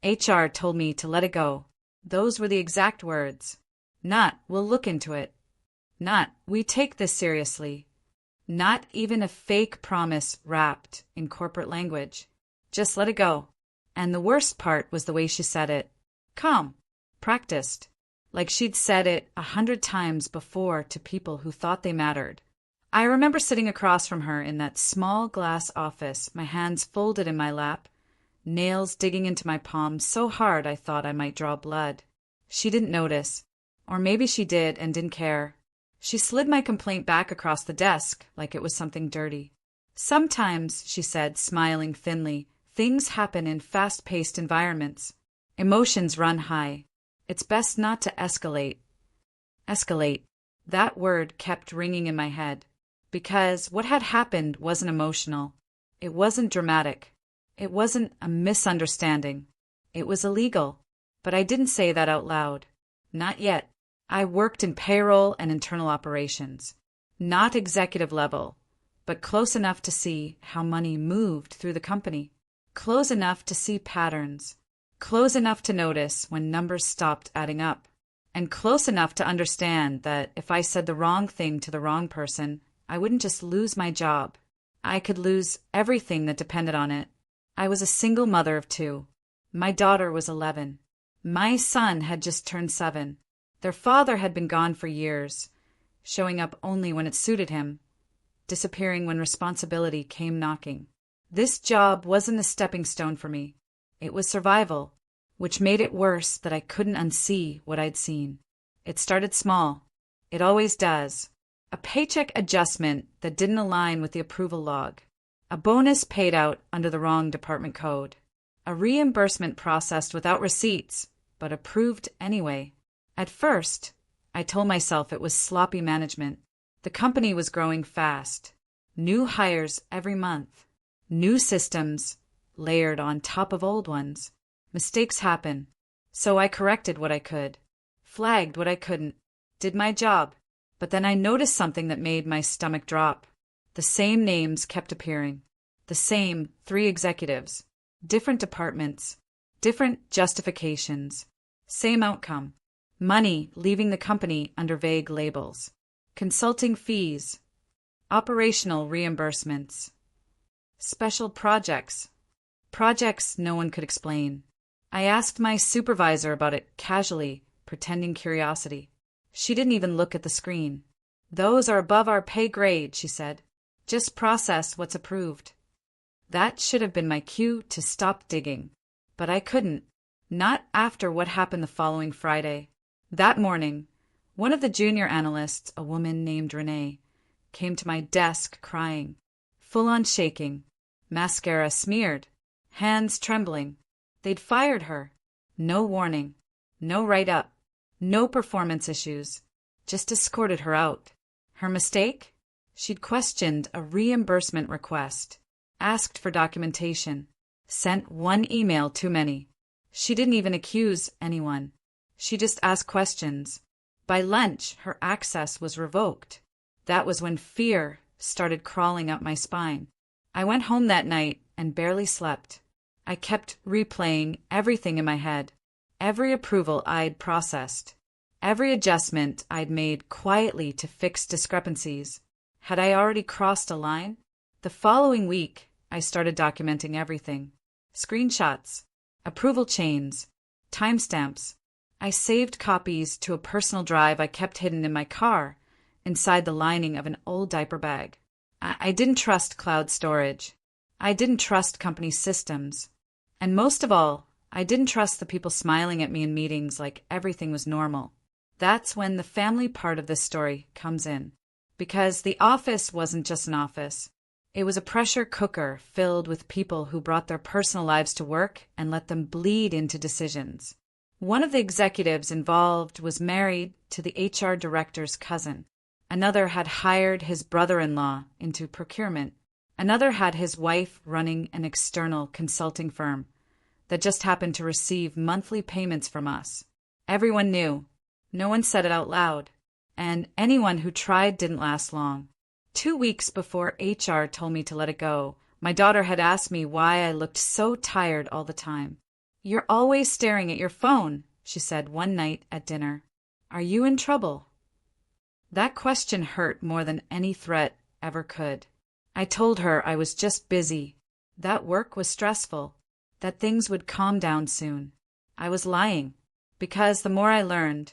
HR told me to let it go. Those were the exact words. Not, we'll look into it. Not, we take this seriously. Not even a fake promise wrapped in corporate language. Just let it go. And the worst part was the way she said it. Calm. Practiced. Like she'd said it 100 times before to people who thought they mattered. I remember sitting across from her in that small glass office, my hands folded in my lap, nails digging into my palms so hard I thought I might draw blood. She didn't notice. Or maybe she did and didn't care. She slid my complaint back across the desk like it was something dirty. Sometimes, she said, smiling thinly, things happen in fast-paced environments. Emotions run high. It's best not to escalate. Escalate. That word kept ringing in my head. Because what had happened wasn't emotional. It wasn't dramatic. It wasn't a misunderstanding. It was illegal. But I didn't say that out loud. Not yet. I worked in payroll and internal operations. Not executive level, but close enough to see how money moved through the company. Close enough to see patterns. Close enough to notice when numbers stopped adding up. And close enough to understand that if I said the wrong thing to the wrong person, I wouldn't just lose my job. I could lose everything that depended on it. I was a single mother of 2. My daughter was 11. My son had just turned 7. Their father had been gone for years, showing up only when it suited him, disappearing when responsibility came knocking. This job wasn't a stepping stone for me. It was survival, which made it worse that I couldn't unsee what I'd seen. It started small. It always does. A paycheck adjustment that didn't align with the approval log. A bonus paid out under the wrong department code. A reimbursement processed without receipts, but approved anyway. At first, I told myself it was sloppy management. The company was growing fast. New hires every month. New systems layered on top of old ones. Mistakes happen. So I corrected what I could. Flagged what I couldn't. Did my job. But then I noticed something that made my stomach drop. The same names kept appearing. The same 3 executives. Different departments. Different justifications. Same outcome. Money leaving the company under vague labels. Consulting fees. Operational reimbursements. Special projects. Projects no one could explain. I asked my supervisor about it casually, pretending curiosity. She didn't even look at the screen. Those are above our pay grade, she said. Just process what's approved. That should have been my cue to stop digging. But I couldn't. Not after what happened the following Friday. That morning, one of the junior analysts, a woman named Renee, came to my desk crying, full-on shaking, mascara smeared, hands trembling. They'd fired her. No warning. No write-up. No performance issues. Just escorted her out. Her mistake? She'd questioned a reimbursement request, asked for documentation, sent one email too many. She didn't even accuse anyone. She just asked questions. By lunch, her access was revoked. That was when fear started crawling up my spine. I went home that night and barely slept. I kept replaying everything in my head. Every approval I'd processed. Every adjustment I'd made quietly to fix discrepancies. Had I already crossed a line? The following week, I started documenting everything. Screenshots, approval chains, timestamps. I saved copies to a personal drive I kept hidden in my car, inside the lining of an old diaper bag. I didn't trust cloud storage. I didn't trust company systems. And most of all, I didn't trust the people smiling at me in meetings like everything was normal. That's when the family part of this story comes in. Because the office wasn't just an office. It was a pressure cooker filled with people who brought their personal lives to work and let them bleed into decisions. One of the executives involved was married to the HR director's cousin. Another had hired his brother-in-law into procurement. Another had his wife running an external consulting firm that just happened to receive monthly payments from us. Everyone knew. No one said it out loud. And anyone who tried didn't last long. 2 weeks before HR told me to let it go, my daughter had asked me why I looked so tired all the time. "You're always staring at your phone," she said one night at dinner. "Are you in trouble?" That question hurt more than any threat ever could. I told her I was just busy, that work was stressful, that things would calm down soon. I was lying, because the more I learned,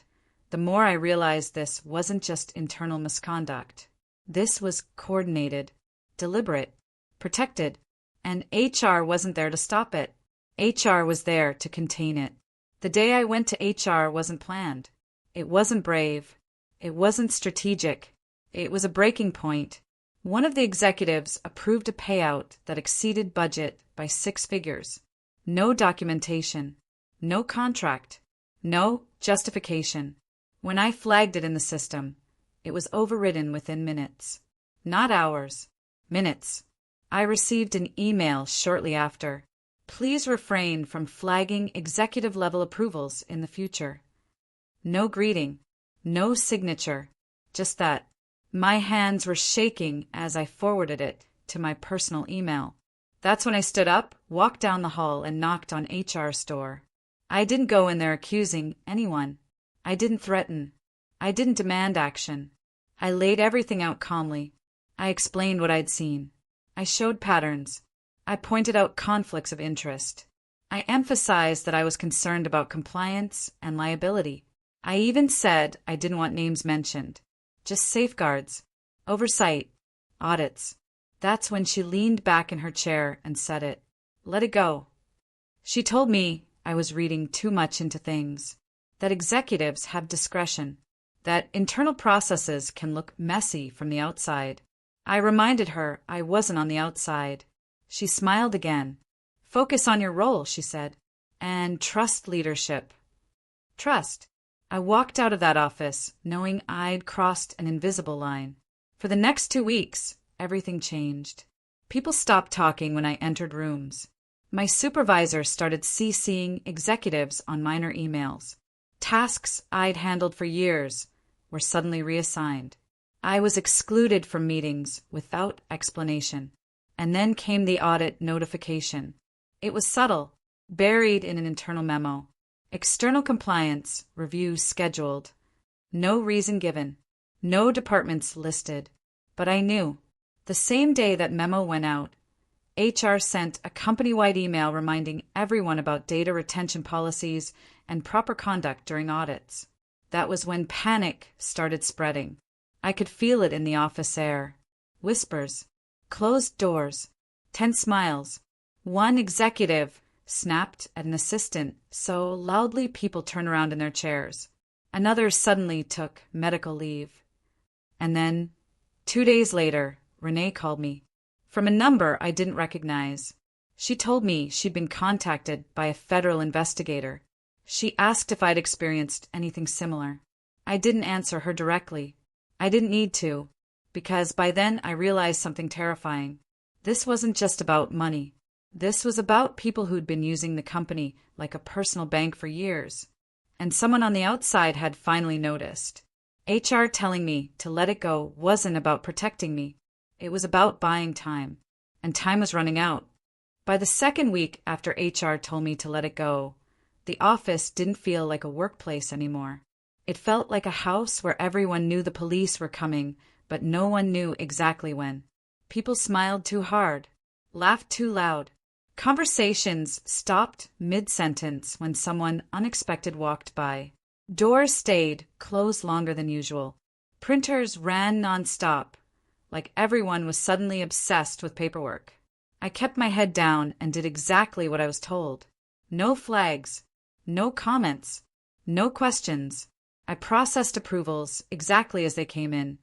the more I realized this wasn't just internal misconduct. This was coordinated, deliberate, protected, and HR wasn't there to stop it. HR was there to contain it. The day I went to HR wasn't planned. It wasn't brave. It wasn't strategic. It was a breaking point. One of the executives approved a payout that exceeded budget by 6 figures. No documentation. No contract. No justification. When I flagged it in the system, it was overridden within minutes. Not hours. Minutes. I received an email shortly after. "Please refrain from flagging executive-level approvals in the future." No greeting. No signature. Just that. My hands were shaking as I forwarded it to my personal email. That's when I stood up, walked down the hall, and knocked on HR's door. I didn't go in there accusing anyone. I didn't threaten. I didn't demand action. I laid everything out calmly. I explained what I'd seen. I showed patterns. I pointed out conflicts of interest. I emphasized that I was concerned about compliance and liability. I even said I didn't want names mentioned. Just safeguards, oversight, audits. That's when she leaned back in her chair and said it. "Let it go." She told me I was reading too much into things, that executives have discretion, that internal processes can look messy from the outside. I reminded her I wasn't on the outside. She smiled again. "Focus on your role," she said, "and trust leadership." Trust. I walked out of that office knowing I'd crossed an invisible line. For the next 2 weeks, everything changed. People stopped talking when I entered rooms. My supervisor started CCing executives on minor emails. Tasks I'd handled for years were suddenly reassigned. I was excluded from meetings without explanation. And then came the audit notification. It was subtle, buried in an internal memo. External compliance review scheduled. No reason given. No departments listed. But I knew. The same day that memo went out, HR sent a company-wide email reminding everyone about data retention policies and proper conduct during audits. That was when panic started spreading. I could feel it in the office air. Whispers. Closed doors. Tense smiles. One executive snapped at an assistant so loudly people turned around in their chairs. Another suddenly took medical leave. And then, 2 days later, Renee called me. From a number I didn't recognize. She told me she'd been contacted by a federal investigator. She asked if I'd experienced anything similar. I didn't answer her directly. I didn't need to, because by then I realized something terrifying. This wasn't just about money. This was about people who'd been using the company like a personal bank for years. And someone on the outside had finally noticed. HR telling me to let it go wasn't about protecting me. It was about buying time. And time was running out. By the second week after HR told me to let it go, the office didn't feel like a workplace anymore. It felt like a house where everyone knew the police were coming, but no one knew exactly when. People smiled too hard, laughed too loud. Conversations stopped mid-sentence when someone unexpected walked by. Doors stayed closed longer than usual. Printers ran nonstop, like everyone was suddenly obsessed with paperwork. I kept my head down and did exactly what I was told. No flags, no comments, no questions. I processed approvals exactly as they came in,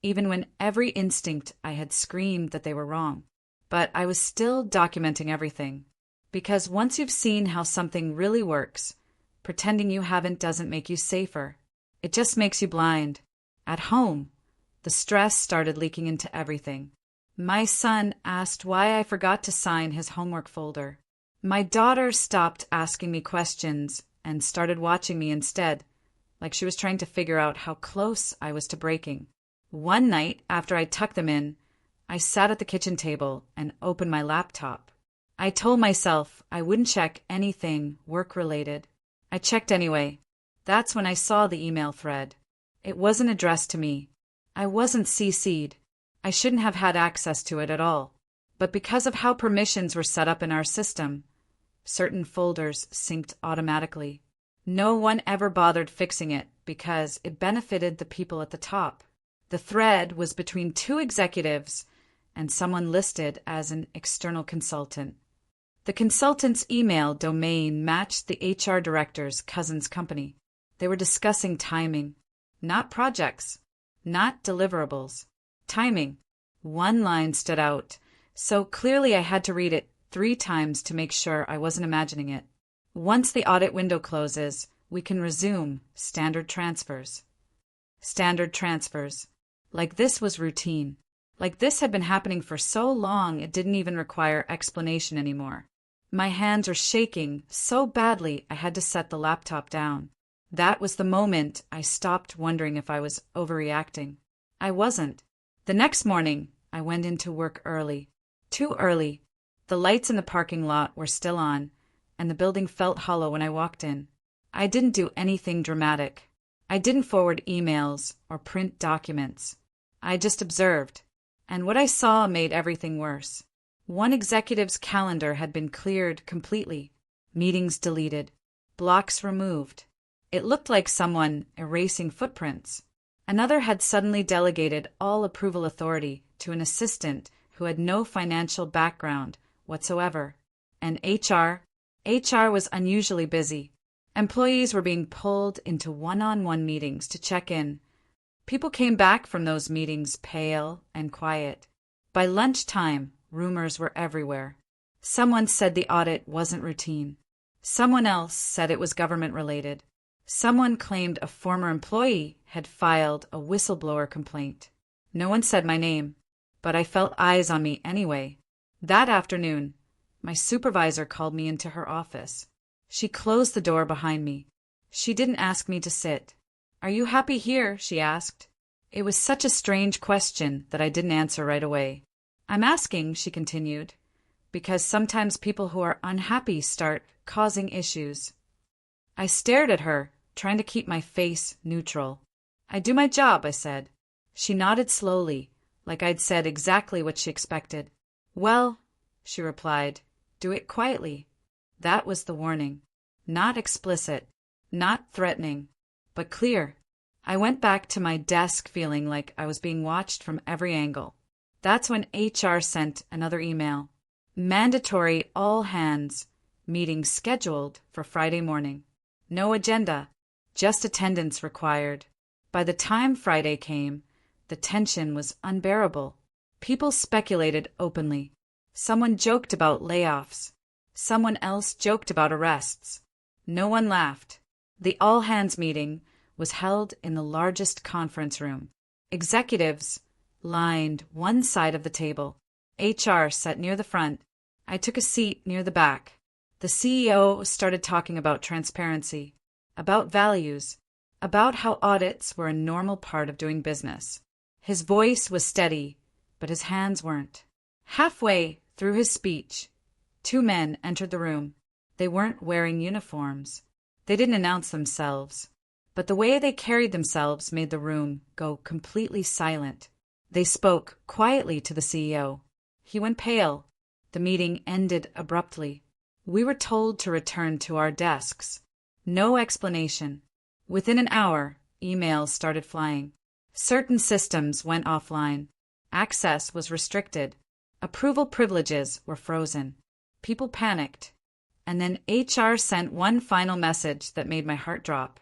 even when every instinct I had screamed that they were wrong. But I was still documenting everything. Because once you've seen how something really works, pretending you haven't doesn't make you safer. It just makes you blind. At home, the stress started leaking into everything. My son asked why I forgot to sign his homework folder. My daughter stopped asking me questions and started watching me instead, like she was trying to figure out how close I was to breaking. One night, after I tucked them in, I sat at the kitchen table and opened my laptop. I told myself I wouldn't check anything work-related. I checked anyway. That's when I saw the email thread. It wasn't addressed to me. I wasn't CC'd. I shouldn't have had access to it at all. But because of how permissions were set up in our system, certain folders synced automatically. No one ever bothered fixing it because it benefited the people at the top. The thread was between two executives and someone listed as an external consultant. The consultant's email domain matched the HR director's cousin's company. They were discussing timing, not projects, not deliverables. Timing. One line stood out, so clearly I had to read it 3 times to make sure I wasn't imagining it. Once the audit window closes, we can resume standard transfers. Standard transfers. Like this was routine. Like this had been happening for so long it didn't even require explanation anymore. My hands were shaking so badly I had to set the laptop down. That was the moment I stopped wondering if I was overreacting. I wasn't. The next morning, I went into work early. Too early. The lights in the parking lot were still on, and the building felt hollow when I walked in. I didn't do anything dramatic. I didn't forward emails or print documents. I just observed, and what I saw made everything worse. One executive's calendar had been cleared completely, meetings deleted, blocks removed. It looked like someone erasing footprints. Another had suddenly delegated all approval authority to an assistant who had no financial background whatsoever. And HR was unusually busy. Employees were being pulled into one-on-one meetings to check in. People came back from those meetings pale and quiet. By lunchtime, rumors were everywhere. Someone said the audit wasn't routine. Someone else said it was government-related. Someone claimed a former employee had filed a whistleblower complaint. No one said my name, but I felt eyes on me anyway. That afternoon, my supervisor called me into her office. She closed the door behind me. She didn't ask me to sit. "Are you happy here?" she asked. It was such a strange question that I didn't answer right away. "I'm asking," she continued, "because sometimes people who are unhappy start causing issues." I stared at her, trying to keep my face neutral. "I do my job," I said. She nodded slowly, like I'd said exactly what she expected. "Well," she replied, "do it quietly." That was the warning. Not explicit, not threatening, but clear. I went back to my desk feeling like I was being watched from every angle. That's when HR sent another email. Mandatory all hands, meeting scheduled for Friday morning. No agenda, just attendance required. By the time Friday came, the tension was unbearable. People speculated openly. Someone joked about layoffs. Someone else joked about arrests. No one laughed. The all-hands meeting was held in the largest conference room. Executives lined one side of the table. HR sat near the front. I took a seat near the back. The CEO started talking about transparency, about values, about how audits were a normal part of doing business. His voice was steady, but his hands weren't. Halfway through his speech, 2 men entered the room. They weren't wearing uniforms. They didn't announce themselves, but the way they carried themselves made the room go completely silent. They spoke quietly to the CEO. He went pale. The meeting ended abruptly. We were told to return to our desks. No explanation. Within an hour, emails started flying. Certain systems went offline. Access was restricted. Approval privileges were frozen. People panicked. And then HR sent one final message that made my heart drop.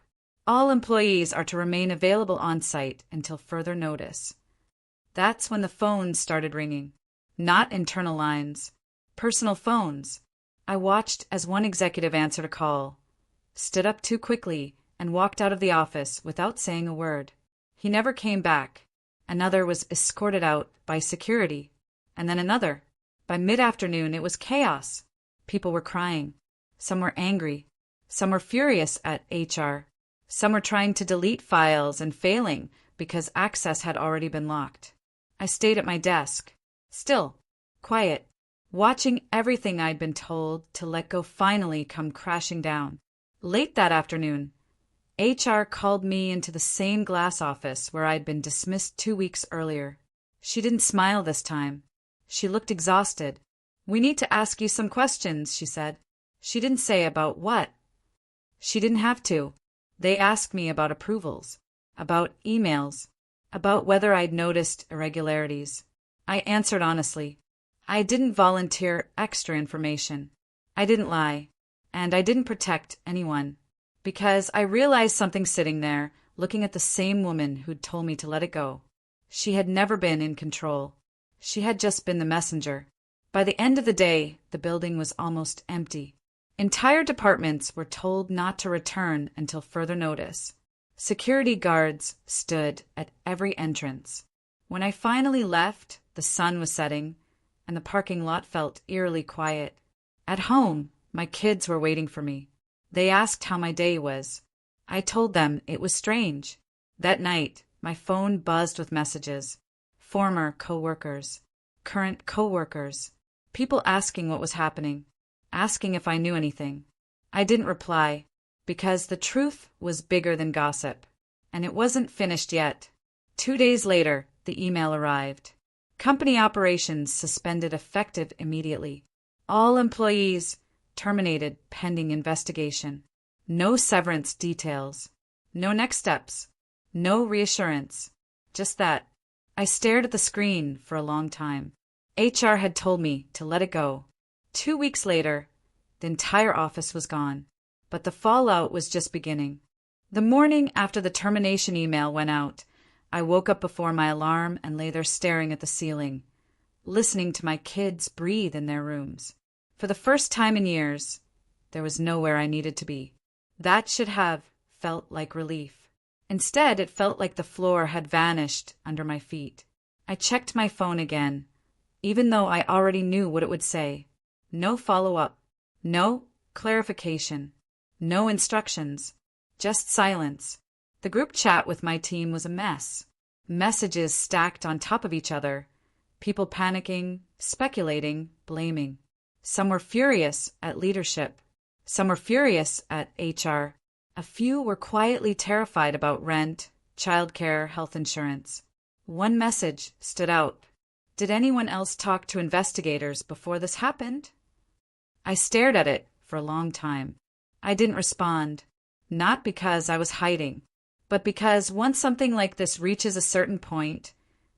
All employees are to remain available on-site until further notice. That's when the phones started ringing. Not internal lines. Personal phones. I watched as one executive answered a call, stood up too quickly, and walked out of the office without saying a word. He never came back. Another was escorted out by security. And then another. By mid-afternoon, it was chaos. People were crying. Some were angry. Some were furious at HR. Some were trying to delete files and failing because access had already been locked. I stayed at my desk. Still. Quiet. watching everything I'd been told to let go finally come crashing down. Late that afternoon, HR called me into the same glass office where I'd been dismissed 2 weeks earlier. She didn't smile this time. She looked exhausted. "We need to ask you some questions," she said. She didn't say about what. She didn't have to. They asked me about approvals, about emails, about whether I'd noticed irregularities. I answered honestly. I didn't volunteer extra information. I didn't lie. And I didn't protect anyone. Because I realized something sitting there, looking at the same woman who'd told me to let it go. She had never been in control. She had just been the messenger. By the end of the day, the building was almost empty. Entire departments were told not to return until further notice. Security guards stood at every entrance. When I finally left, the sun was setting, and the parking lot felt eerily quiet. At home, my kids were waiting for me. They asked how my day was. I told them it was strange. That night, my phone buzzed with messages. Former co-workers, current co-workers, people asking what was happening, asking if I knew anything. I didn't reply, because the truth was bigger than gossip, and it wasn't finished yet. 2 days later, the email arrived. Company operations suspended effective immediately. All employees terminated pending investigation. No severance details. No next steps. No reassurance. Just that. I stared at the screen for a long time. HR had told me to let it go. 2 weeks later, the entire office was gone. But the fallout was just beginning. The morning after the termination email went out, I woke up before my alarm and lay there staring at the ceiling, listening to my kids breathe in their rooms. For the first time in years, there was nowhere I needed to be. That should have felt like relief. Instead, it felt like the floor had vanished under my feet. I checked my phone again, even though I already knew what it would say. No follow-up. No clarification. No instructions. Just silence. The group chat with my team was a mess. Messages stacked on top of each other. People panicking, speculating, blaming. Some were furious at leadership. Some were furious at HR. A few were quietly terrified about rent, childcare, health insurance. One message stood out. Did anyone else talk to investigators before this happened? I stared at it for a long time. I didn't respond, not because I was hiding, but because once something like this reaches a certain point,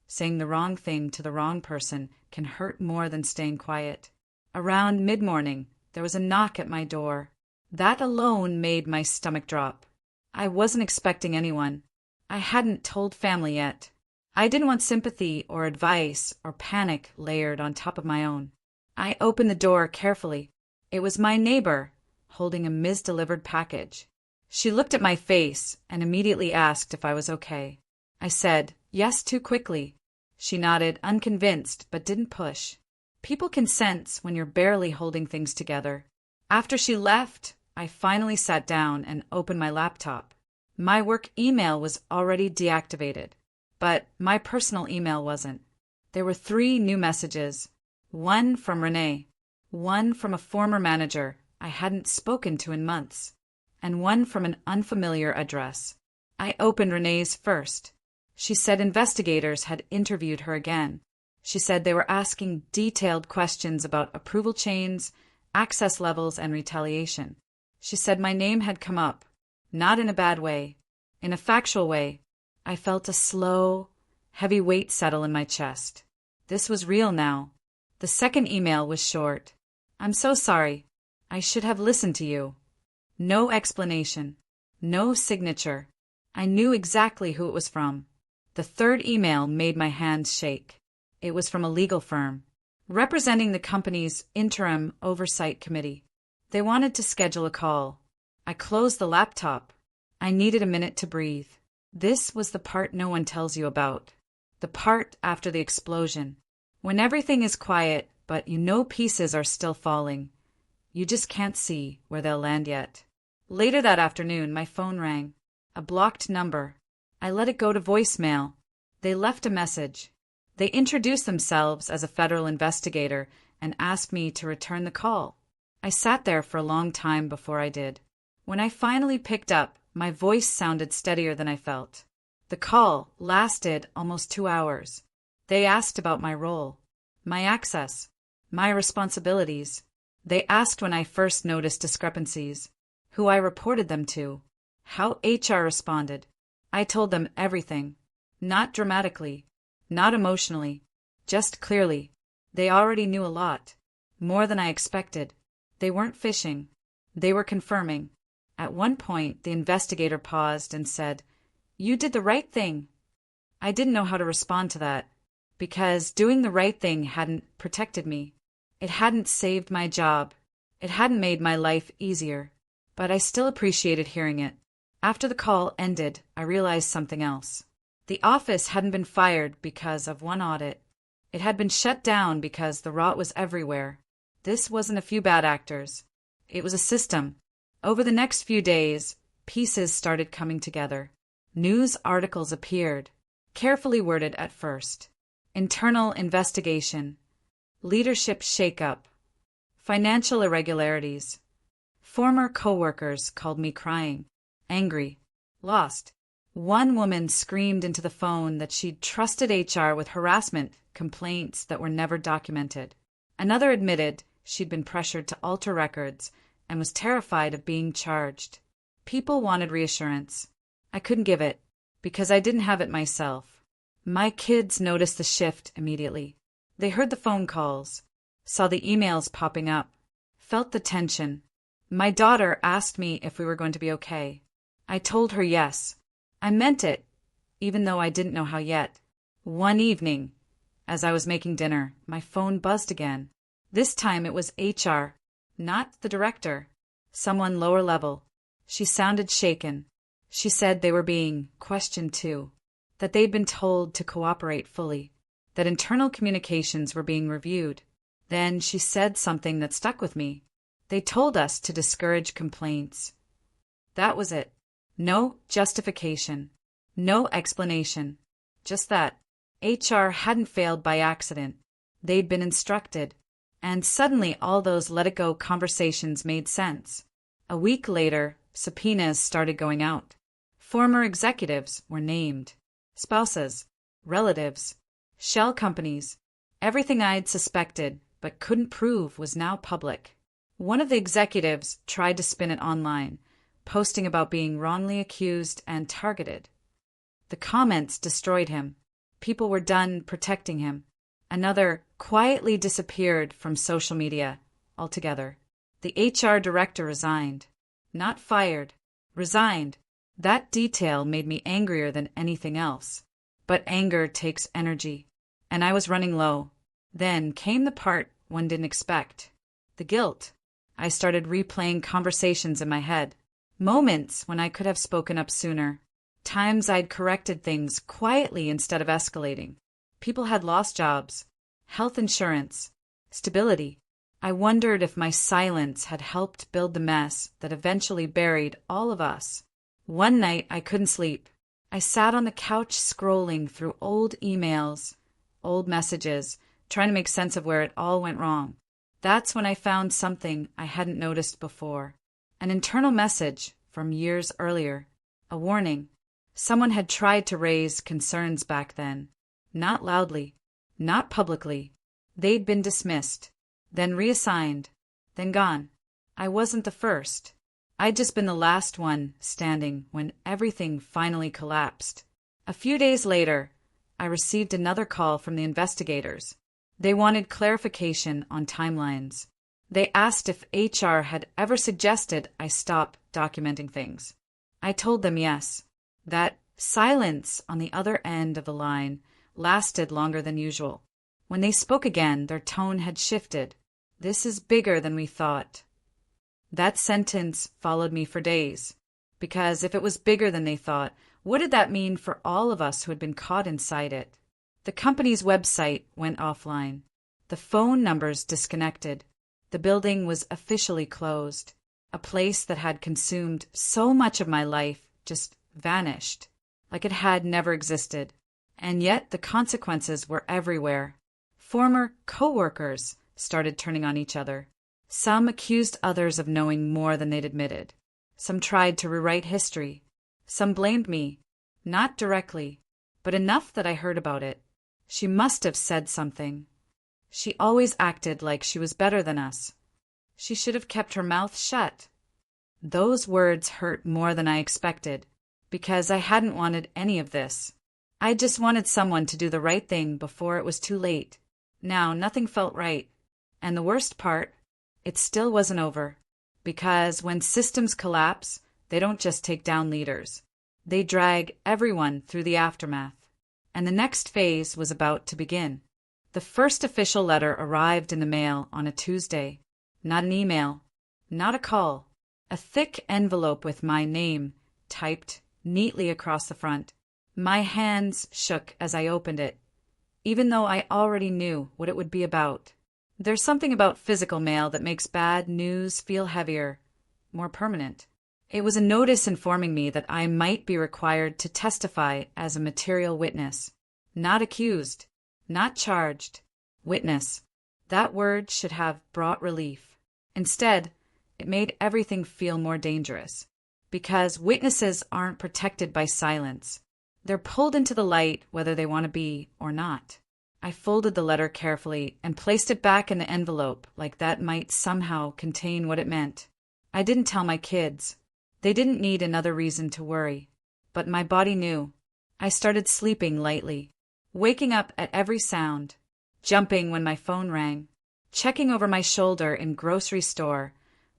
saying the wrong thing to the wrong person can hurt more than staying quiet. Around mid-morning, there was a knock at my door. That alone made my stomach drop. I wasn't expecting anyone. I hadn't told family yet. I didn't want sympathy or advice or panic layered on top of my own. I opened the door carefully. It was my neighbor, holding a misdelivered package. She looked at my face and immediately asked if I was okay. I said, yes, too quickly. She nodded, unconvinced, but didn't push. People can sense when you're barely holding things together. After she left, I finally sat down and opened my laptop. My work email was already deactivated, but my personal email wasn't. There were 3 new messages. One from Renee, one from a former manager I hadn't spoken to in months, and one from an unfamiliar address. I opened Renee's first. She said investigators had interviewed her again. She said they were asking detailed questions about approval chains, access levels, and retaliation. She said my name had come up, not in a bad way, in a factual way. I felt a slow, heavy weight settle in my chest. This was real now. The second email was short. I'm so sorry. I should have listened to you. No explanation. No signature. I knew exactly who it was from. The third email made my hands shake. It was from a legal firm, representing the company's interim oversight committee. They wanted to schedule a call. I closed the laptop. I needed a minute to breathe. This was the part no one tells you about. The part after the explosion. When everything is quiet, but you know pieces are still falling. You just can't see where they'll land yet. Later that afternoon, my phone rang. A blocked number. I let it go to voicemail. They left a message. They introduced themselves as a federal investigator and asked me to return the call. I sat there for a long time before I did. When I finally picked up, my voice sounded steadier than I felt. The call lasted almost 2 hours. They asked about my role, my access, my responsibilities. They asked when I first noticed discrepancies, who I reported them to, how HR responded. I told them everything. Not dramatically, not emotionally, just clearly. They already knew a lot, more than I expected. They weren't fishing. They were confirming. At one point, the investigator paused and said, "You did the right thing." I didn't know how to respond to that, because doing the right thing hadn't protected me. It hadn't saved my job. It hadn't made my life easier. But I still appreciated hearing it. After the call ended, I realized something else. The office hadn't been fired because of one audit. It had been shut down because the rot was everywhere. This wasn't a few bad actors. It was a system. Over the next few days, pieces started coming together. News articles appeared, carefully worded at first. Internal investigation. Leadership shakeup. Financial irregularities. Former coworkers called me crying, angry, lost. One woman screamed into the phone that she'd trusted HR with harassment complaints that were never documented. Another admitted she'd been pressured to alter records and was terrified of being charged. People wanted reassurance. I couldn't give it, because I didn't have it myself. My kids noticed the shift immediately. They heard the phone calls, saw the emails popping up, felt the tension. My daughter asked me if we were going to be okay. I told her yes. I meant it, even though I didn't know how yet. One evening, as I was making dinner, my phone buzzed again. This time it was HR, not the director, someone lower level. She sounded shaken. She said they were being questioned too, that they'd been told to cooperate fully, that internal communications were being reviewed. Then she said something that stuck with me. They told us to discourage complaints. That was it. No justification. No explanation. Just that. HR hadn't failed by accident. They'd been instructed. And suddenly all those let-it-go conversations made sense. A week later, subpoenas started going out. Former executives were named. Spouses, relatives, shell companies. Everything I'd suspected but couldn't prove was now public. One of the executives tried to spin it online, posting about being wrongly accused and targeted. The comments destroyed him. People were done protecting him. Another quietly disappeared from social media altogether. The HR director resigned. Not fired. Resigned. That detail made me angrier than anything else. But anger takes energy, and I was running low. Then came the part one didn't expect. The guilt. I started replaying conversations in my head. Moments when I could have spoken up sooner. Times I'd corrected things quietly instead of escalating. People had lost jobs, health insurance, stability. I wondered if my silence had helped build the mess that eventually buried all of us. One night I couldn't sleep. I sat on the couch scrolling through old emails, old messages, trying to make sense of where it all went wrong. That's when I found something I hadn't noticed before. An internal message from years earlier. A warning. Someone had tried to raise concerns back then. Not loudly. Not publicly. They'd been dismissed. Then reassigned. Then gone. I wasn't the first. I'd just been the last one standing when everything finally collapsed. A few days later, I received another call from the investigators. They wanted clarification on timelines. They asked if HR had ever suggested I stop documenting things. I told them yes. That silence on the other end of the line lasted longer than usual. When they spoke again, their tone had shifted. "This is bigger than we thought." That sentence followed me for days. Because if it was bigger than they thought, what did that mean for all of us who had been caught inside it? The company's website went offline. The phone numbers disconnected. The building was officially closed. A place that had consumed so much of my life just vanished, like it had never existed. And yet the consequences were everywhere. Former coworkers started turning on each other. Some accused others of knowing more than they'd admitted. Some tried to rewrite history. Some blamed me, not directly, but enough that I heard about it. She must have said something. She always acted like she was better than us. She should have kept her mouth shut. Those words hurt more than I expected, because I hadn't wanted any of this. I just wanted someone to do the right thing before it was too late. Now nothing felt right. And the worst part, it still wasn't over. Because when systems collapse, they don't just take down leaders. They drag everyone through the aftermath. And the next phase was about to begin. The first official letter arrived in the mail on a Tuesday. Not an email, not a call. A thick envelope with my name typed neatly across the front. My hands shook as I opened it, even though I already knew what it would be about. There's something about physical mail that makes bad news feel heavier, more permanent. It was a notice informing me that I might be required to testify as a material witness. Not accused, not charged. Witness. That word should have brought relief. Instead, it made everything feel more dangerous. Because witnesses aren't protected by silence. They're pulled into the light whether they want to be or not. I folded the letter carefully and placed it back in the envelope like that might somehow contain what it meant. I didn't tell my kids. They didn't need another reason to worry. But my body knew. I started sleeping lightly, waking up at every sound, jumping when my phone rang, checking over my shoulder in grocery store,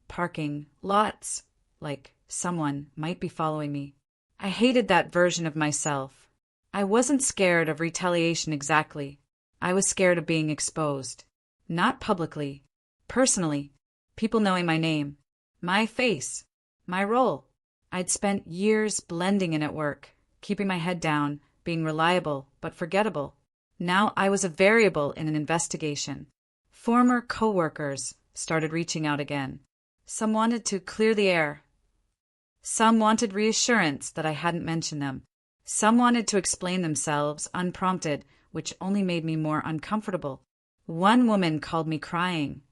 parking lots, like someone might be following me. I hated that version of myself. I wasn't scared of retaliation exactly. I was scared of being exposed. Not publicly. Personally. People knowing my name. My face. My role. I'd spent years blending in at work, keeping my head down, being reliable but forgettable. Now I was a variable in an investigation. Former coworkers started reaching out again. Some wanted to clear the air. Some wanted reassurance that I hadn't mentioned them. Some wanted to explain themselves unprompted, which only made me more uncomfortable. One woman called me crying,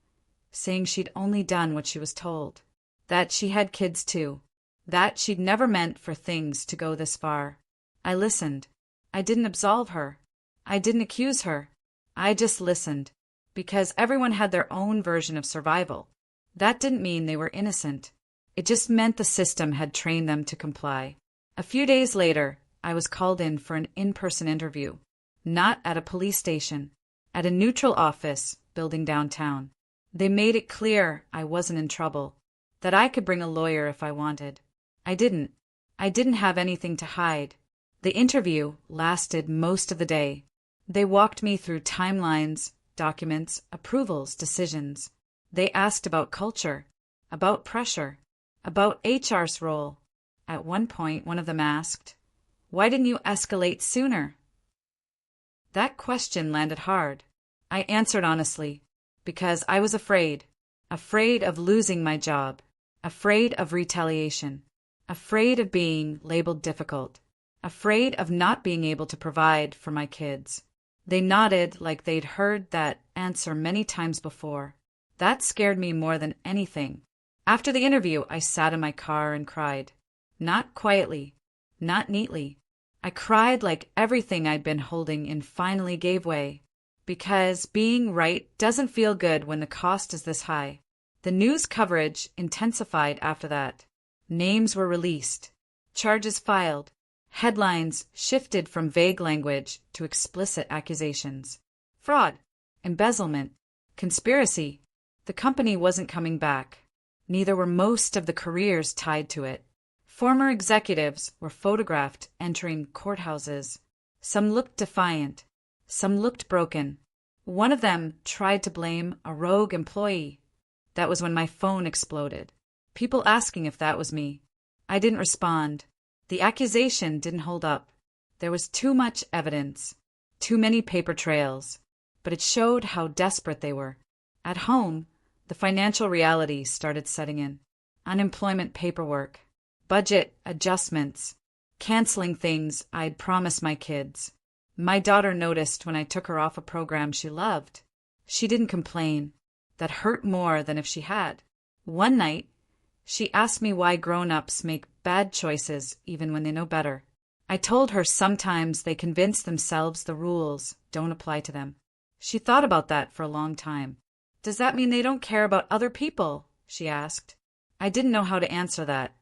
saying she'd only done what she was told, that she had kids too, that she'd never meant for things to go this far. I listened. I didn't absolve her. I didn't accuse her. I just listened, because everyone had their own version of survival. That didn't mean they were innocent. It just meant the system had trained them to comply. A few days later, I was called in for an in-person interview. Not at a police station, at a neutral office building downtown. They made it clear I wasn't in trouble, that I could bring a lawyer if I wanted. I didn't. I didn't have anything to hide. The interview lasted most of the day. They walked me through timelines, documents, approvals, decisions. They asked about culture, about pressure, about HR's role. At one point, one of them asked, "Why didn't you escalate sooner?" That question landed hard. I answered honestly, because I was afraid of losing my job, afraid of retaliation, afraid of being labeled difficult, afraid of not being able to provide for my kids. They nodded like they'd heard that answer many times before. That scared me more than anything. After the interview, I sat in my car and cried. Not quietly, not neatly. I cried like everything I'd been holding in finally gave way. Because being right doesn't feel good when the cost is this high. The news coverage intensified after that. Names were released, charges filed, headlines shifted from vague language to explicit accusations. Fraud, embezzlement, conspiracy. The company wasn't coming back. Neither were most of the careers tied to it. Former executives were photographed entering courthouses. Some looked defiant. Some looked broken. One of them tried to blame a rogue employee. That was when my phone exploded. People asking if that was me. I didn't respond. The accusation didn't hold up. There was too much evidence, too many paper trails, but it showed how desperate they were. At home, the financial reality started setting in. Unemployment paperwork, budget adjustments, canceling things I'd promised my kids. My daughter noticed when I took her off a program she loved. She didn't complain. That hurt more than if she had. One night, she asked me why grown-ups make bad choices even when they know better. I told her sometimes they convince themselves the rules don't apply to them. She thought about that for a long time. Does that mean they don't care about other people? She asked. I didn't know how to answer that.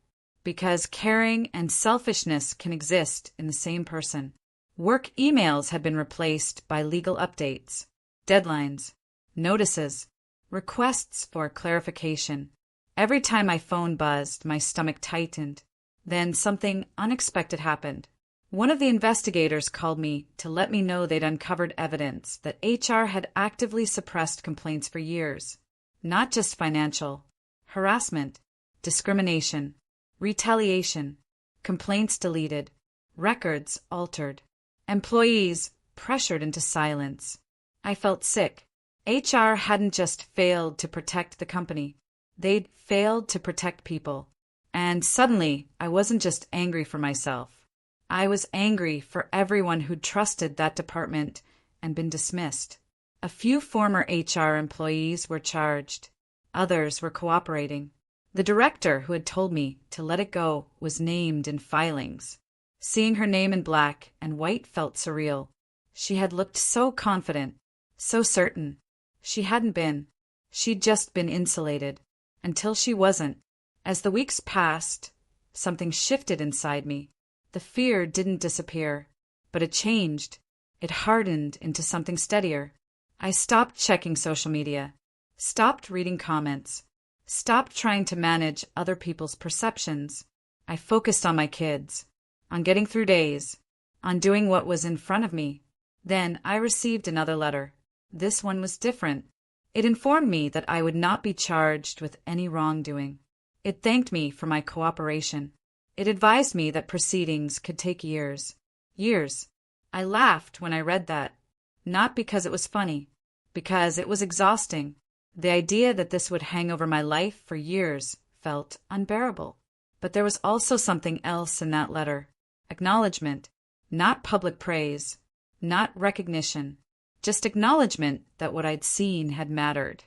Because caring and selfishness can exist in the same person. Work emails had been replaced by legal updates, deadlines, notices, requests for clarification. Every time my phone buzzed, my stomach tightened. Then something unexpected happened. One of the investigators called me to let me know they'd uncovered evidence that HR had actively suppressed complaints for years. Not just financial, harassment, discrimination, retaliation, complaints deleted, records altered, employees pressured into silence. I felt sick. HR hadn't just failed to protect the company. They'd failed to protect people. And suddenly, I wasn't just angry for myself. I was angry for everyone who'd trusted that department and been dismissed. A few former HR employees were charged. Others were cooperating. The director who had told me to let it go was named in filings. Seeing her name in black and white felt surreal. She had looked so confident, so certain. She hadn't been. She'd just been insulated. Until she wasn't. As the weeks passed, something shifted inside me. The fear didn't disappear, but it changed. It hardened into something steadier. I stopped checking social media, stopped reading comments, stopped trying to manage other people's perceptions. I focused on my kids, on getting through days, on doing what was in front of me. Then I received another letter. This one was different. It informed me that I would not be charged with any wrongdoing. It thanked me for my cooperation. It advised me that proceedings could take years. Years. I laughed when I read that. Not because it was funny. Because it was exhausting. The idea that this would hang over my life for years felt unbearable. But there was also something else in that letter. Acknowledgement. Not public praise. Not recognition. Just acknowledgement that what I'd seen had mattered.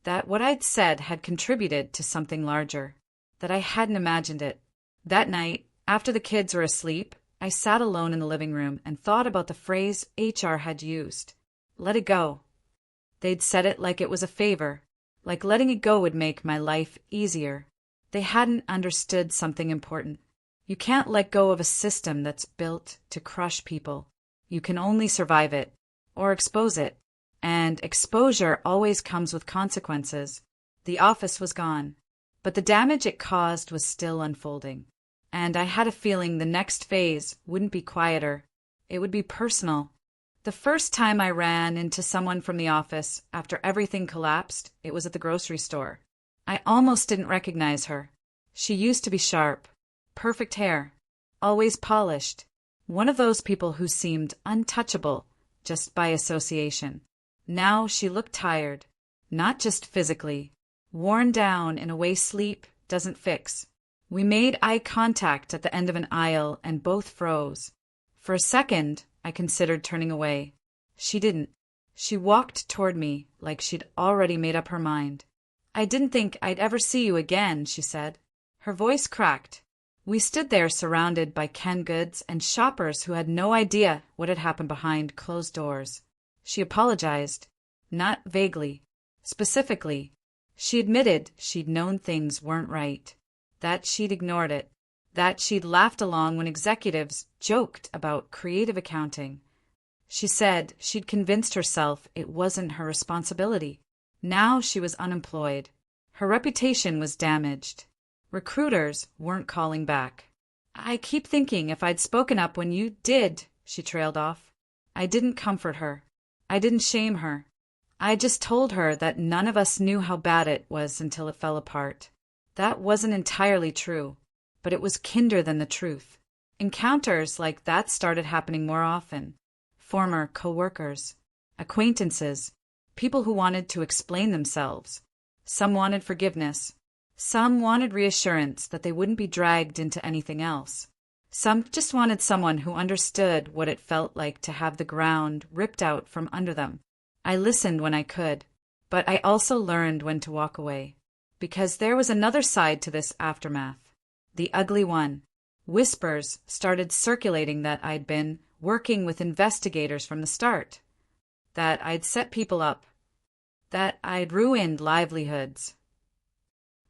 That what I'd said had contributed to something larger. That I hadn't imagined it. That night, after the kids were asleep, I sat alone in the living room and thought about the phrase HR had used. Let it go. They'd said it like it was a favor, like letting it go would make my life easier. They hadn't understood something important. You can't let go of a system that's built to crush people. You can only survive it, or expose it. And exposure always comes with consequences. The office was gone, but the damage it caused was still unfolding. And I had a feeling the next phase wouldn't be quieter. It would be personal. The first time I ran into someone from the office after everything collapsed, it was at the grocery store. I almost didn't recognize her. She used to be sharp, perfect hair, always polished. One of those people who seemed untouchable just by association. Now she looked tired, not just physically, worn down in a way sleep doesn't fix. We made eye contact at the end of an aisle and both froze. For a second, I considered turning away. She didn't. She walked toward me like she'd already made up her mind. I didn't think I'd ever see you again, she said. Her voice cracked. We stood there surrounded by canned goods and shoppers who had no idea what had happened behind closed doors. She apologized. Not vaguely. Specifically. She admitted she'd known things weren't right. That she'd ignored it. That she'd laughed along when executives joked about creative accounting. She said she'd convinced herself it wasn't her responsibility. Now she was unemployed. Her reputation was damaged. Recruiters weren't calling back. I keep thinking if I'd spoken up when you did, she trailed off. I didn't comfort her. I didn't shame her. I just told her that none of us knew how bad it was until it fell apart. That wasn't entirely true, but it was kinder than the truth. Encounters like that started happening more often. Former co-workers, acquaintances, people who wanted to explain themselves. Some wanted forgiveness. Some wanted reassurance that they wouldn't be dragged into anything else. Some just wanted someone who understood what it felt like to have the ground ripped out from under them. I listened when I could. But I also learned when to walk away. Because there was another side to this aftermath. The ugly one. Whispers started circulating that I'd been working with investigators from the start. That I'd set people up. That I'd ruined livelihoods.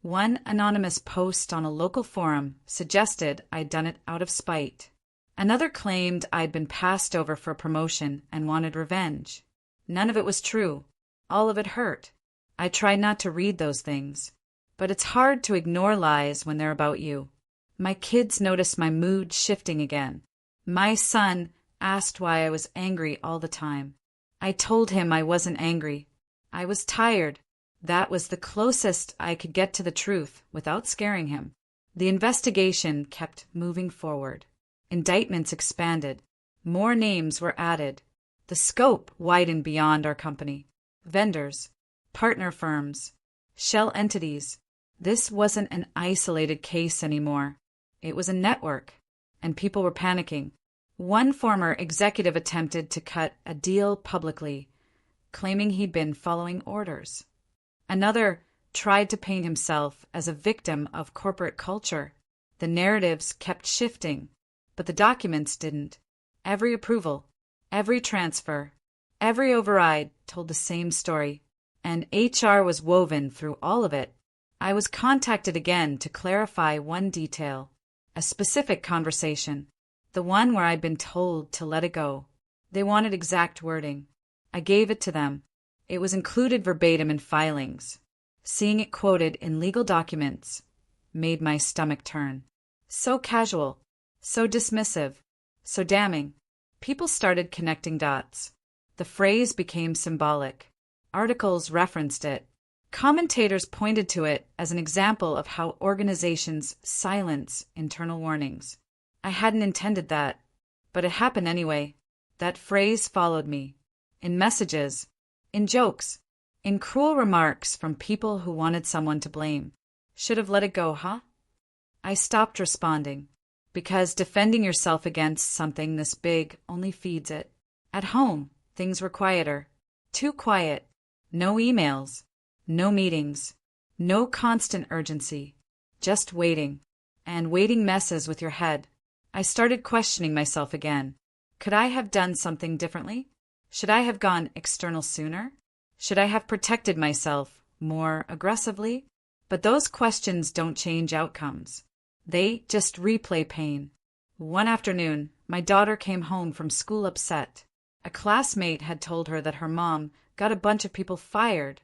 One anonymous post on a local forum suggested I'd done it out of spite. Another claimed I'd been passed over for a promotion and wanted revenge. None of it was true. All of it hurt. I tried not to read those things. But it's hard to ignore lies when they're about you. My kids noticed my mood shifting again. My son asked why I was angry all the time. I told him I wasn't angry. I was tired. That was the closest I could get to the truth without scaring him. The investigation kept moving forward. Indictments expanded. More names were added. The scope widened beyond our company. Vendors, partner firms, shell entities. This wasn't an isolated case anymore. It was a network, and people were panicking. One former executive attempted to cut a deal publicly, claiming he'd been following orders. Another tried to paint himself as a victim of corporate culture. The narratives kept shifting, but the documents didn't. Every approval, every transfer, every override told the same story, and HR was woven through all of it. I was contacted again to clarify one detail, a specific conversation, the one where I'd been told to let it go. They wanted exact wording. I gave it to them. It was included verbatim in filings. Seeing it quoted in legal documents made my stomach turn. So casual, so dismissive, so damning. People started connecting dots. The phrase became symbolic. Articles referenced it. Commentators pointed to it as an example of how organizations silence internal warnings. I hadn't intended that, but it happened anyway. That phrase followed me. In messages, in jokes, in cruel remarks from people who wanted someone to blame. Should have let it go, huh? I stopped responding, because defending yourself against something this big only feeds it. At home, things were quieter. Too quiet. No emails. No meetings. No constant urgency. Just waiting. And waiting messes with your head. I started questioning myself again. Could I have done something differently? Should I have gone external sooner? Should I have protected myself more aggressively? But those questions don't change outcomes. They just replay pain. One afternoon, my daughter came home from school upset. A classmate had told her that her mom got a bunch of people fired.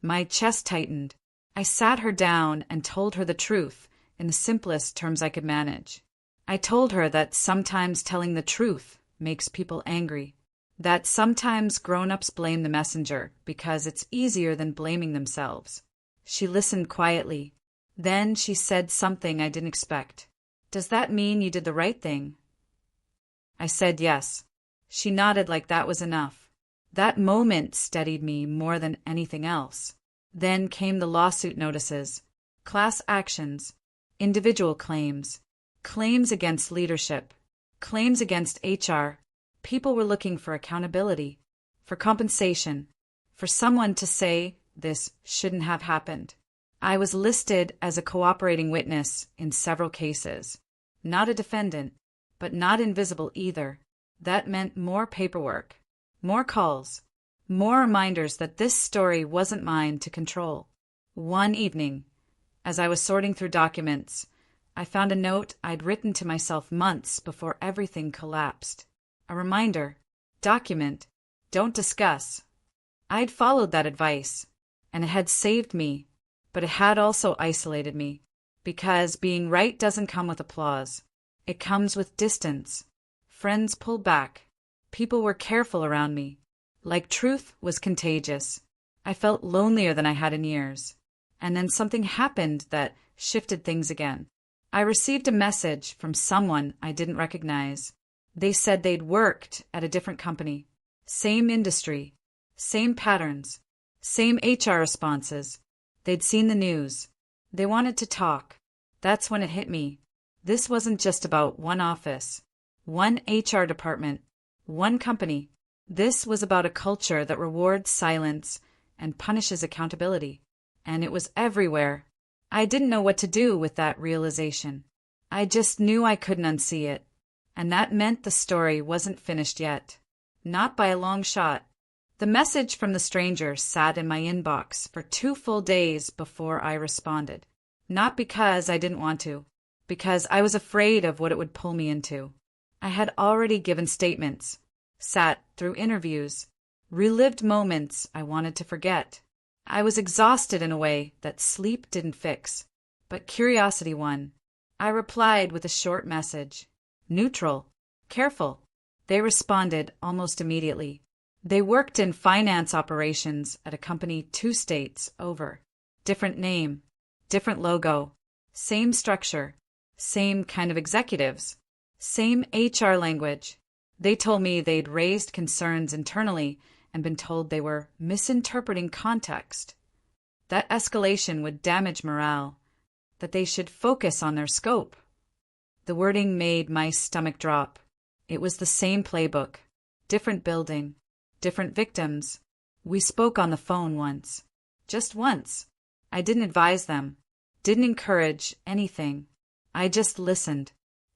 My chest tightened. I sat her down and told her the truth in the simplest terms I could manage. I told her that sometimes telling the truth makes people angry. That sometimes grown-ups blame the messenger because it's easier than blaming themselves. She listened quietly. Then she said something I didn't expect. "Does that mean you did the right thing?" I said yes. She nodded like that was enough. That moment steadied me more than anything else. Then came the lawsuit notices, class actions, individual claims, claims against leadership, claims against HR. People were looking for accountability, for compensation, for someone to say this shouldn't have happened. I was listed as a cooperating witness in several cases. Not a defendant, but not invisible either. That meant more paperwork, more calls, more reminders that this story wasn't mine to control. One evening, as I was sorting through documents, I found a note I'd written to myself months before everything collapsed. A reminder, document, don't discuss. I'd followed that advice, and it had saved me, but it had also isolated me, because being right doesn't come with applause. It comes with distance. Friends pulled back. People were careful around me. Like truth was contagious. I felt lonelier than I had in years. And then something happened that shifted things again. I received a message from someone I didn't recognize. They said they'd worked at a different company. Same industry. Same patterns. Same HR responses. They'd seen the news. They wanted to talk. That's when it hit me. This wasn't just about one office, one HR department, one company. This was about a culture that rewards silence and punishes accountability. And it was everywhere. I didn't know what to do with that realization. I just knew I couldn't unsee it. And that meant the story wasn't finished yet. Not by a long shot. The message from the stranger sat in my inbox for 2 full days before I responded. Not because I didn't want to, because I was afraid of what it would pull me into. I had already given statements, sat through interviews, relived moments I wanted to forget. I was exhausted in a way that sleep didn't fix, but curiosity won. I replied with a short message. Neutral. Careful. They responded almost immediately. They worked in finance operations at a company 2 states over. Different name, different logo, same structure, same kind of executives, same HR language. They told me they'd raised concerns internally and been told they were misinterpreting context. That escalation would damage morale, that they should focus on their scope. The wording made my stomach drop. It was the same playbook, different building, different victims. We spoke on the phone once. Just once. I didn't advise them, didn't encourage anything. I just listened.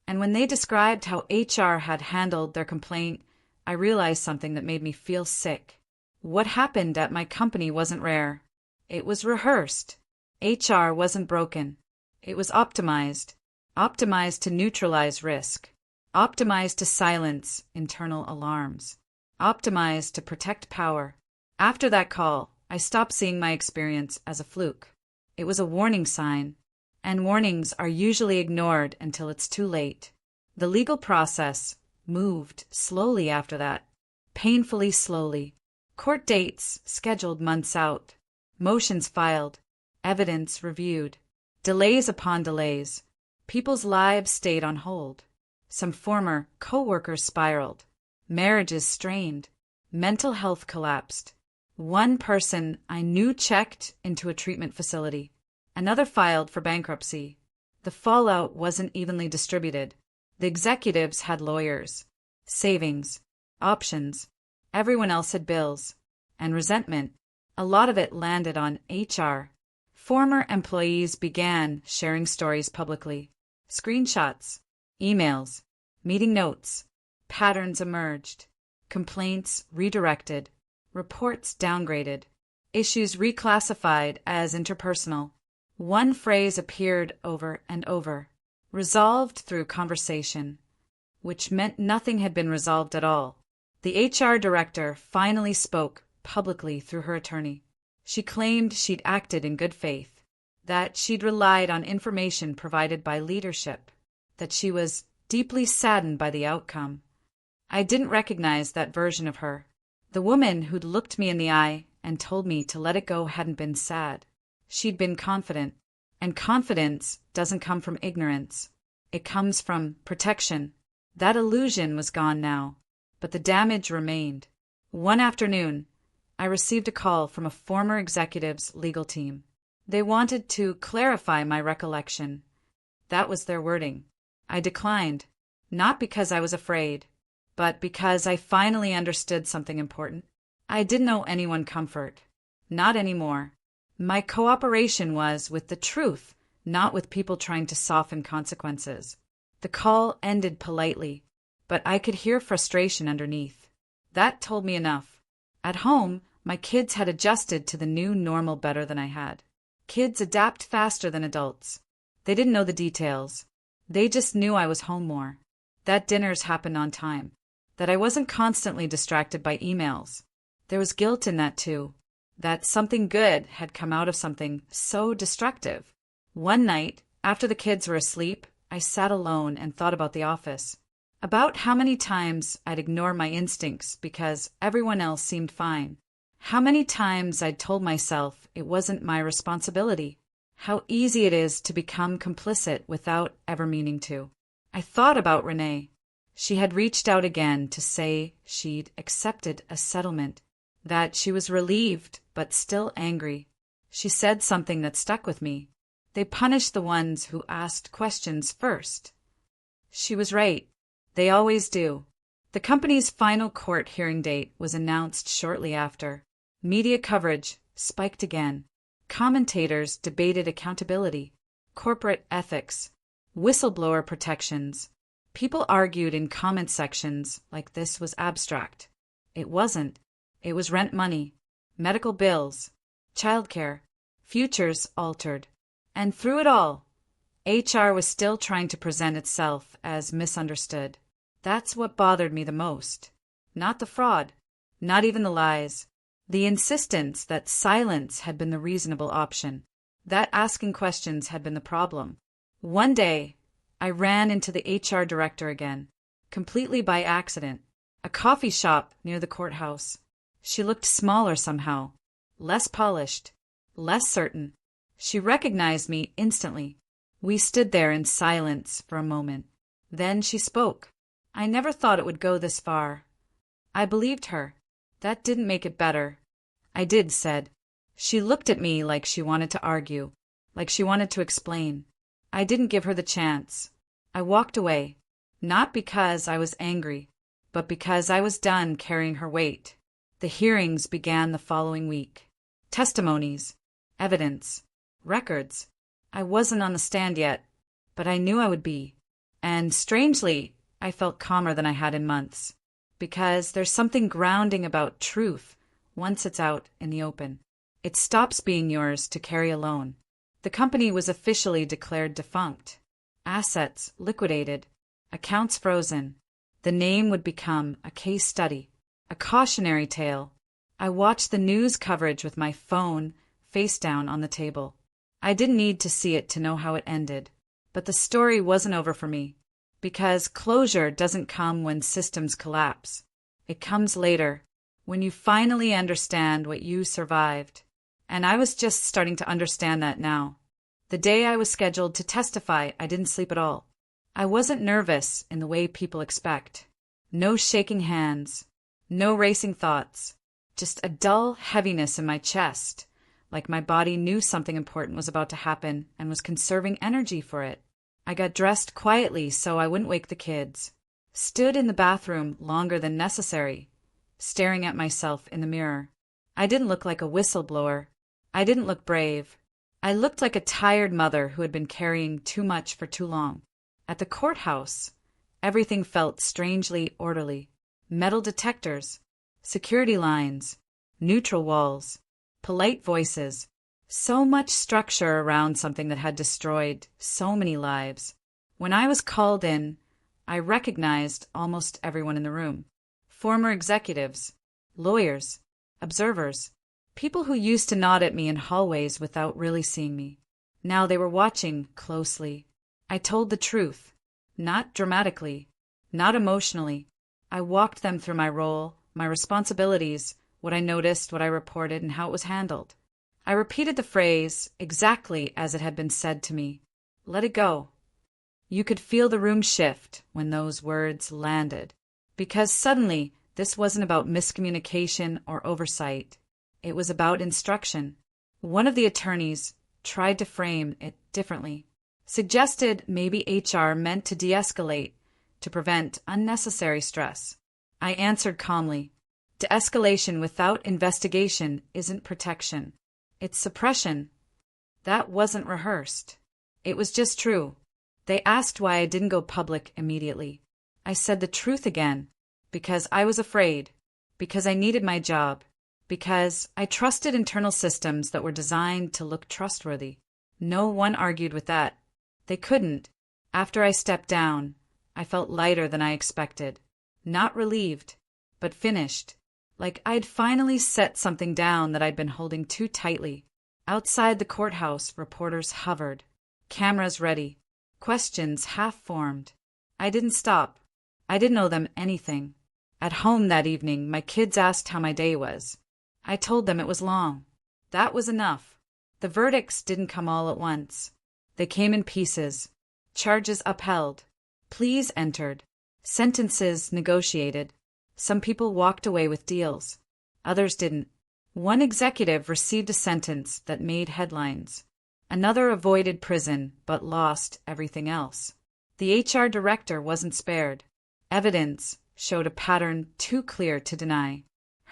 And when they described how HR had handled their complaint, I realized something that made me feel sick. What happened at my company wasn't rare. It was rehearsed. HR wasn't broken. It was optimized. Optimized to neutralize risk. Optimized to silence internal alarms. Optimized to protect power. After that call, I stopped seeing my experience as a fluke. It was a warning sign, and warnings are usually ignored until it's too late. The legal process moved slowly after that, painfully slowly. Court dates scheduled months out, motions filed, evidence reviewed, delays upon delays. People's lives stayed on hold. Some former co-workers spiraled. Marriages strained. Mental health collapsed. One person I knew checked into a treatment facility. Another filed for bankruptcy. The fallout wasn't evenly distributed. The executives had lawyers, savings, options. Everyone else had bills. And resentment. A lot of it landed on HR. Former employees began sharing stories publicly. Screenshots, emails, meeting notes. Patterns emerged. Complaints redirected. Reports downgraded. Issues reclassified as interpersonal. One phrase appeared over and over. Resolved through conversation. Which meant nothing had been resolved at all. The HR director finally spoke publicly through her attorney. She claimed she'd acted in good faith. That she'd relied on information provided by leadership. That she was deeply saddened by the outcome. I didn't recognize that version of her. The woman who'd looked me in the eye and told me to let it go hadn't been sad. She'd been confident. And confidence doesn't come from ignorance. It comes from protection. That illusion was gone now, but the damage remained. One afternoon, I received a call from a former executive's legal team. They wanted to clarify my recollection. That was their wording. I declined, not because I was afraid, but because I finally understood something important. I didn't owe anyone comfort. Not anymore. My cooperation was with the truth, not with people trying to soften consequences. The call ended politely, but I could hear frustration underneath. That told me enough. At home, my kids had adjusted to the new normal better than I had. Kids adapt faster than adults. They didn't know the details. They just knew I was home more. That dinners happened on time. That I wasn't constantly distracted by emails. There was guilt in that too. That something good had come out of something so destructive. One night, after the kids were asleep, I sat alone and thought about the office. About how many times I'd ignore my instincts because everyone else seemed fine. How many times I'd told myself it wasn't my responsibility. How easy it is to become complicit without ever meaning to. I thought about Renee. She had reached out again to say she'd accepted a settlement, that she was relieved but still angry. She said something that stuck with me. They punish the ones who asked questions first. She was right. They always do. The company's final court hearing date was announced shortly after. Media coverage spiked again. Commentators debated accountability, corporate ethics, whistleblower protections. People argued in comment sections like this was abstract. It wasn't. It was rent money, medical bills, childcare, futures altered. And through it all, HR was still trying to present itself as misunderstood. That's what bothered me the most. Not the fraud, not even the lies. The insistence that silence had been the reasonable option, that asking questions had been the problem. One day, I ran into the HR director again, completely by accident, a coffee shop near the courthouse. She looked smaller somehow, less polished, less certain. She recognized me instantly. We stood there in silence for a moment. Then she spoke. I never thought it would go this far. I believed her. That didn't make it better. I did, said. She looked at me like she wanted to argue, like she wanted to explain. I didn't give her the chance. I walked away, not because I was angry, but because I was done carrying her weight. The hearings began the following week. Testimonies, evidence, records. I wasn't on the stand yet, but I knew I would be. And strangely, I felt calmer than I had in months. Because there's something grounding about truth once it's out in the open. It stops being yours to carry alone. The company was officially declared defunct. Assets liquidated. Accounts frozen. The name would become a case study, a cautionary tale. I watched the news coverage with my phone face down on the table. I didn't need to see it to know how it ended. But the story wasn't over for me. Because closure doesn't come when systems collapse. It comes later, when you finally understand what you survived. And I was just starting to understand that now. The day I was scheduled to testify, I didn't sleep at all. I wasn't nervous in the way people expect. No shaking hands, no racing thoughts, just a dull heaviness in my chest, like my body knew something important was about to happen and was conserving energy for it. I got dressed quietly so I wouldn't wake the kids. Stood in the bathroom longer than necessary, staring at myself in the mirror. I didn't look like a whistleblower. I didn't look brave. I looked like a tired mother who had been carrying too much for too long. At the courthouse, everything felt strangely orderly. Metal detectors, security lines, neutral walls, polite voices. So much structure around something that had destroyed so many lives. When I was called in, I recognized almost everyone in the room. Former executives, lawyers, observers, people who used to nod at me in hallways without really seeing me. Now they were watching closely. I told the truth, not dramatically, not emotionally. I walked them through my role, my responsibilities, what I noticed, what I reported, and how it was handled. I repeated the phrase exactly as it had been said to me. Let it go. You could feel the room shift when those words landed, because suddenly this wasn't about miscommunication or oversight. It was about instruction. One of the attorneys tried to frame it differently, suggested maybe HR meant to de-escalate, to prevent unnecessary stress. I answered calmly, de-escalation without investigation isn't protection. It's suppression. That wasn't rehearsed. It was just true. They asked why I didn't go public immediately. I said the truth again, because I was afraid, because I needed my job, because I trusted internal systems that were designed to look trustworthy. No one argued with that. They couldn't. After I stepped down, I felt lighter than I expected. Not relieved, but finished. Like I'd finally set something down that I'd been holding too tightly. Outside the courthouse, reporters hovered. Cameras ready. Questions half-formed. I didn't stop. I didn't owe them anything. At home that evening, my kids asked how my day was. I told them it was long. That was enough. The verdicts didn't come all at once. They came in pieces. Charges upheld. Pleas entered. Sentences negotiated. Some people walked away with deals. Others didn't. One executive received a sentence that made headlines. Another avoided prison but lost everything else. The HR director wasn't spared. Evidence showed a pattern too clear to deny.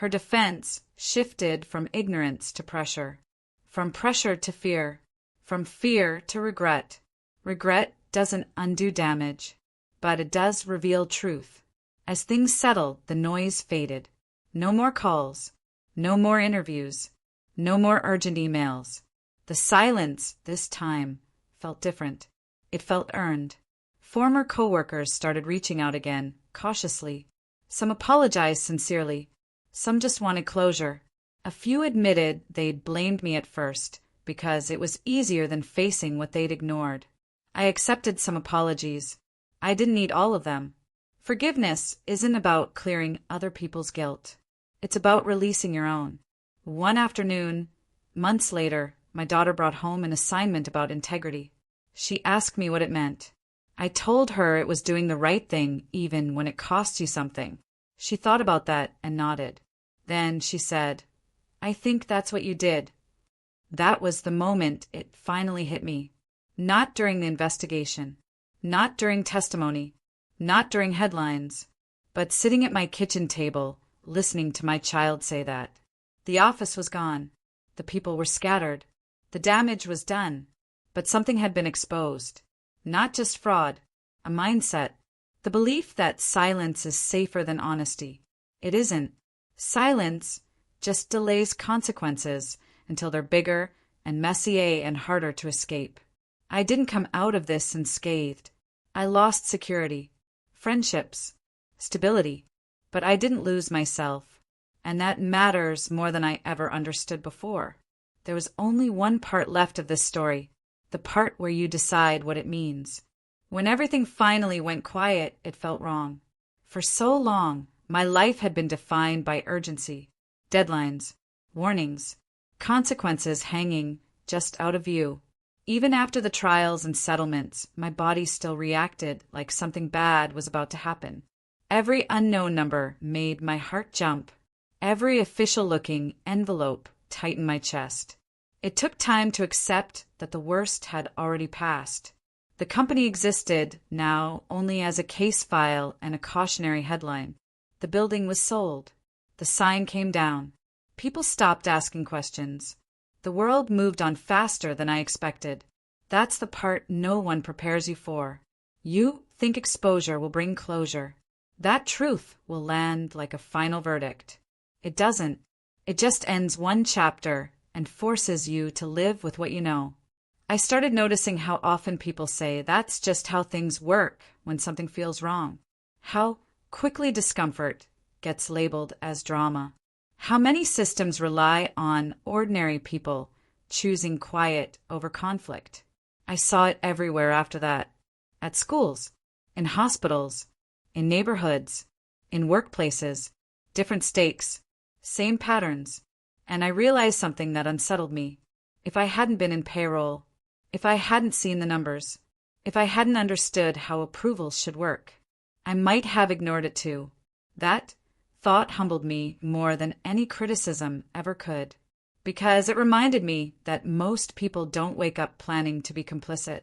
Her defense shifted from ignorance to pressure, from pressure to fear, from fear to regret. Regret doesn't undo damage, but it does reveal truth. As things settled, the noise faded. No more calls, no more interviews, no more urgent emails. The silence, this time, felt different. It felt earned. Former coworkers started reaching out again, cautiously. Some apologized sincerely. Some just wanted closure. A few admitted they'd blamed me at first, because it was easier than facing what they'd ignored. I accepted some apologies. I didn't need all of them. Forgiveness isn't about clearing other people's guilt. It's about releasing your own. One afternoon, months later, my daughter brought home an assignment about integrity. She asked me what it meant. I told her it was doing the right thing even when it costs you something. She thought about that and nodded. Then she said, "I think that's what you did." That was the moment it finally hit me. Not during the investigation, not during testimony, not during headlines, but sitting at my kitchen table, listening to my child say that. The office was gone. The people were scattered. The damage was done. But something had been exposed. Not just fraud, a mindset. The belief that silence is safer than honesty. It isn't. Silence just delays consequences until they're bigger and messier and harder to escape. I didn't come out of this unscathed. I lost security, friendships, stability, but I didn't lose myself. And that matters more than I ever understood before. There was only one part left of this story, the part where you decide what it means. When everything finally went quiet, it felt wrong. For so long, my life had been defined by urgency, deadlines, warnings, consequences hanging just out of view. Even after the trials and settlements, my body still reacted like something bad was about to happen. Every unknown number made my heart jump. Every official-looking envelope tightened my chest. It took time to accept that the worst had already passed. The company existed now only as a case file and a cautionary headline. The building was sold. The sign came down. People stopped asking questions. The world moved on faster than I expected. That's the part no one prepares you for. You think exposure will bring closure. That truth will land like a final verdict. It doesn't. It just ends one chapter and forces you to live with what you know. I started noticing how often people say that's just how things work when something feels wrong. How quickly discomfort gets labeled as drama. How many systems rely on ordinary people choosing quiet over conflict. I saw it everywhere after that. At schools, in hospitals, in neighborhoods, in workplaces, different stakes, same patterns. And I realized something that unsettled me. If I hadn't been in payroll, if I hadn't seen the numbers, if I hadn't understood how approvals should work, I might have ignored it too. That thought humbled me more than any criticism ever could, because it reminded me that most people don't wake up planning to be complicit.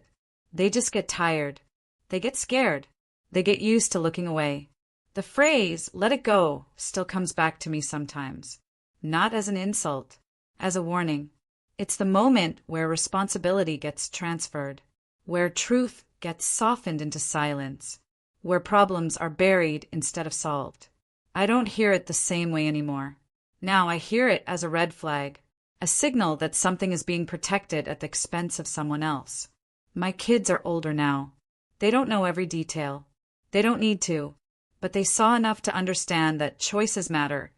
They just get tired. They get scared. They get used to looking away. The phrase, "let it go," still comes back to me sometimes. Not as an insult, as a warning. It's the moment where responsibility gets transferred, where truth gets softened into silence, where problems are buried instead of solved. I don't hear it the same way anymore. Now I hear it as a red flag, a signal that something is being protected at the expense of someone else. My kids are older now. They don't know every detail. They don't need to, but they saw enough to understand that choices matter,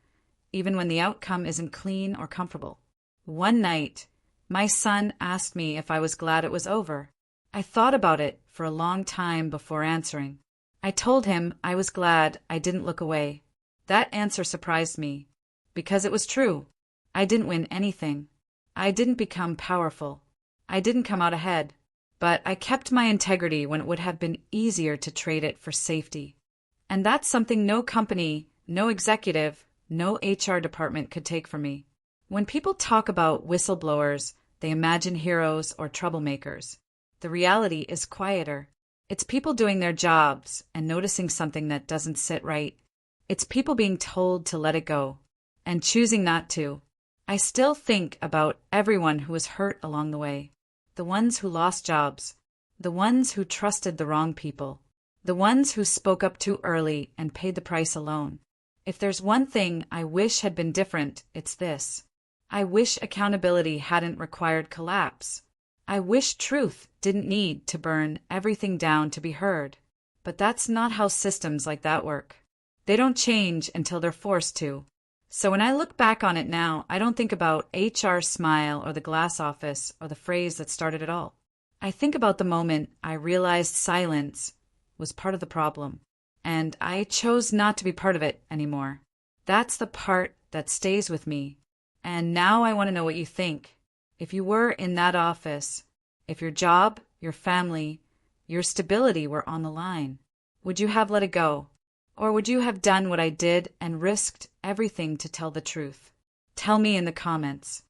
even when the outcome isn't clean or comfortable. One night, my son asked me if I was glad it was over. I thought about it for a long time before answering. I told him I was glad I didn't look away. That answer surprised me, because it was true. I didn't win anything. I didn't become powerful. I didn't come out ahead. But I kept my integrity when it would have been easier to trade it for safety. And that's something no company, no executive, no HR department could take from me. When people talk about whistleblowers, they imagine heroes or troublemakers. The reality is quieter. It's people doing their jobs and noticing something that doesn't sit right. It's people being told to let it go. and choosing not to. I still think about everyone who was hurt along the way. The ones who lost jobs. The ones who trusted the wrong people. The ones who spoke up too early and paid the price alone. If there's one thing I wish had been different, it's this. I wish accountability hadn't required collapse. I wish truth didn't need to burn everything down to be heard. But that's not how systems like that work. They don't change until they're forced to. So when I look back on it now, I don't think about HR smile or the glass office or the phrase that started it all. I think about the moment I realized silence was part of the problem, and I chose not to be part of it anymore. That's the part that stays with me. And now I want to know what you think. If you were in that office, if your job, your family, your stability were on the line, would you have let it go? Or would you have done what I did and risked everything to tell the truth? Tell me in the comments.